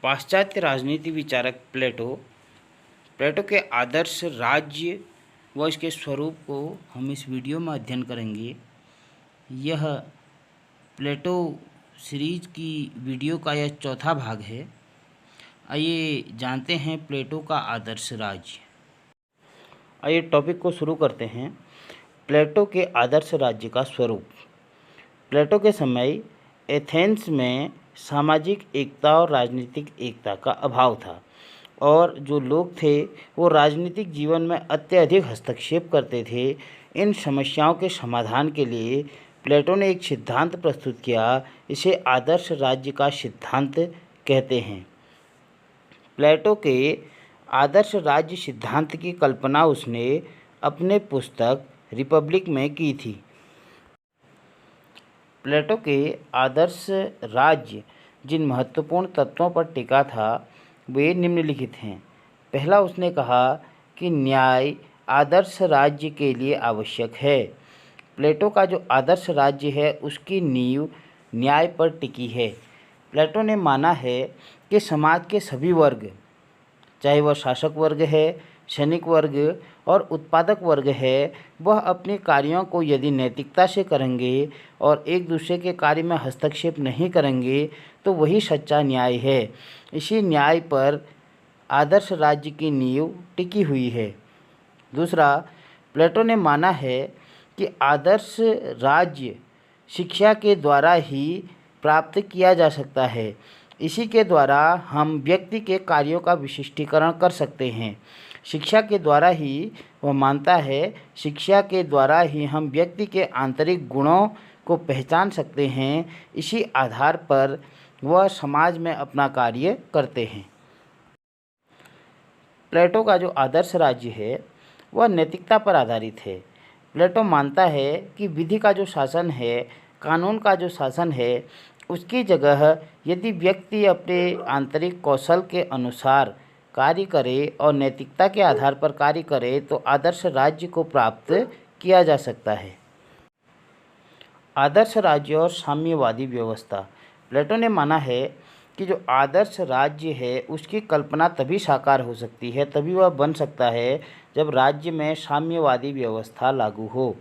पाश्चात्य राजनीति विचारक प्लेटो के आदर्श राज्य व इसके स्वरूप को हम इस वीडियो में अध्ययन करेंगे। यह प्लेटो सीरीज की वीडियो का यह चौथा भाग है। आइए जानते हैं प्लेटो का आदर्श राज्य। आइए टॉपिक को शुरू करते हैं। प्लेटो के आदर्श राज्य का स्वरूप। प्लेटो के समय एथेंस में सामाजिक एकता और राजनीतिक एकता का अभाव था और जो लोग थे वो राजनीतिक जीवन में अत्यधिक हस्तक्षेप करते थे। इन समस्याओं के समाधान के लिए प्लेटो ने एक सिद्धांत प्रस्तुत किया। इसे आदर्श राज्य का सिद्धांत कहते हैं। प्लेटो के आदर्श राज्य सिद्धांत की कल्पना उसने अपने पुस्तक रिपब्लिक में की थी। प्लेटो के आदर्श राज्य जिन महत्वपूर्ण तत्वों पर टिका था वे निम्नलिखित हैं। पहला, उसने कहा कि न्याय आदर्श राज्य के लिए आवश्यक है। प्लेटो का जो आदर्श राज्य है उसकी नींव न्याय पर टिकी है। प्लेटो ने माना है कि समाज के सभी वर्ग, चाहे वह शासक वर्ग है, सैनिक वर्ग और उत्पादक वर्ग है, वह अपने कार्यों को यदि नैतिकता से करेंगे और एक दूसरे के कार्य में हस्तक्षेप नहीं करेंगे तो वही सच्चा न्याय है। इसी न्याय पर आदर्श राज्य की नींव टिकी हुई है। दूसरा, प्लेटो ने माना है कि आदर्श राज्य शिक्षा के द्वारा ही प्राप्त किया जा सकता है। इसी के द्वारा हम व्यक्ति के कार्यों का विशिष्टीकरण कर सकते हैं। शिक्षा के द्वारा ही वह मानता है, शिक्षा के द्वारा ही हम व्यक्ति के आंतरिक गुणों को पहचान सकते हैं। इसी आधार पर वह समाज में अपना कार्य करते हैं। प्लेटो का जो आदर्श राज्य है वह नैतिकता पर आधारित है। प्लेटो मानता है कि विधि का जो शासन है, कानून का जो शासन है, उसकी जगह यदि व्यक्ति अपने आंतरिक कौशल के अनुसार कार्य करे और नैतिकता के आधार पर कार्य करे तो आदर्श राज्य को प्राप्त किया जा सकता है। आदर्श राज्य और साम्यवादी व्यवस्था। प्लेटो ने माना है कि जो आदर्श राज्य है उसकी कल्पना तभी साकार हो सकती है, तभी वह बन सकता है जब राज्य में साम्यवादी व्यवस्था लागू हो।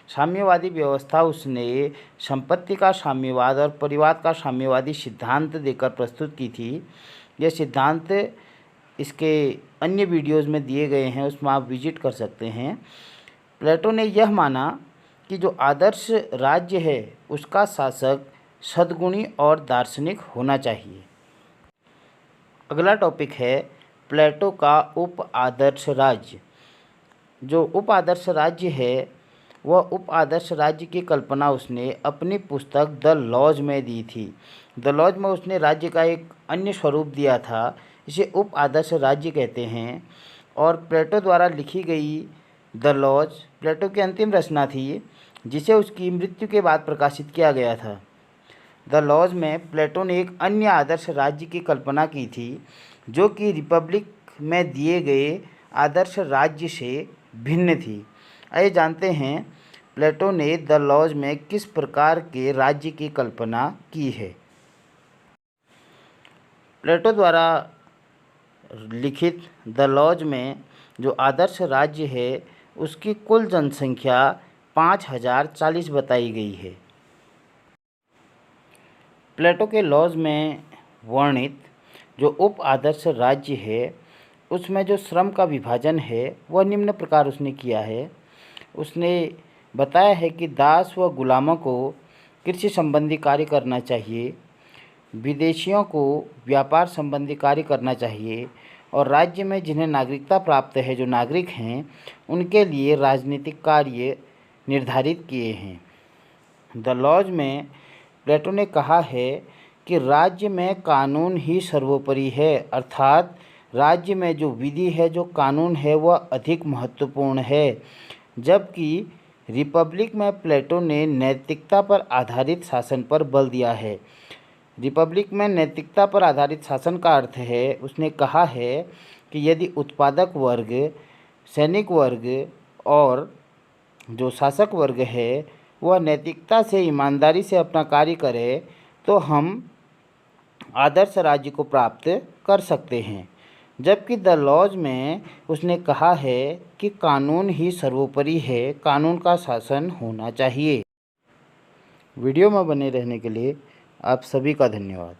साम्यवादी व्यवस्था उसने संपत्ति का साम्यवाद और परिवार का साम्यवादी सिद्धांत देकर प्रस्तुत की थी। यह सिद्धांत इसके अन्य वीडियोज़ में दिए गए हैं, उसमें आप विजिट कर सकते हैं। प्लेटो ने यह माना कि जो आदर्श राज्य है उसका शासक सद्गुणी और दार्शनिक होना चाहिए। अगला टॉपिक है प्लेटो का उप आदर्श राज्य। जो उप आदर्श राज्य है वह उप आदर्श राज्य की कल्पना उसने अपनी पुस्तक द लॉज में दी थी। द लॉज में उसने राज्य का एक अन्य स्वरूप दिया था। इसे उप आदर्श राज्य कहते हैं और प्लेटो द्वारा लिखी गई द लॉज प्लेटो की अंतिम रचना थी जिसे उसकी मृत्यु के बाद प्रकाशित किया गया था। द लॉज में प्लेटो ने एक अन्य आदर्श राज्य की कल्पना की थी जो कि रिपब्लिक में दिए गए आदर्श राज्य से भिन्न थी। आइए जानते हैं प्लेटो ने द लॉज में किस प्रकार के राज्य की कल्पना की है। प्लेटो द्वारा लिखित द लॉज में जो आदर्श राज्य है उसकी कुल जनसंख्या 5040 बताई गई है। प्लेटो के लॉज में वर्णित जो उप आदर्श राज्य है उसमें जो श्रम का विभाजन है वह निम्न प्रकार उसने किया है। उसने बताया है कि दास व गुलामों को कृषि संबंधी कार्य करना चाहिए, विदेशियों को व्यापार संबंधी कार्य करना चाहिए और राज्य में जिन्हें नागरिकता प्राप्त है, जो नागरिक हैं, उनके लिए राजनीतिक कार्य निर्धारित किए हैं। द लॉज में प्लेटो ने कहा है कि राज्य में कानून ही सर्वोपरि है, अर्थात राज्य में जो विधि है, जो कानून है, वह अधिक महत्वपूर्ण है। जबकि रिपब्लिक में प्लेटो ने नैतिकता पर आधारित शासन पर बल दिया है। रिपब्लिक में नैतिकता पर आधारित शासन का अर्थ है, उसने कहा है कि यदि उत्पादक वर्ग, सैनिक वर्ग और जो शासक वर्ग है वह नैतिकता से, ईमानदारी से अपना कार्य करे तो हम आदर्श राज्य को प्राप्त कर सकते हैं। जबकि द लॉज में उसने कहा है कि कानून ही सर्वोपरि है, कानून का शासन होना चाहिए। वीडियो में बने रहने के लिए आप सभी का धन्यवाद।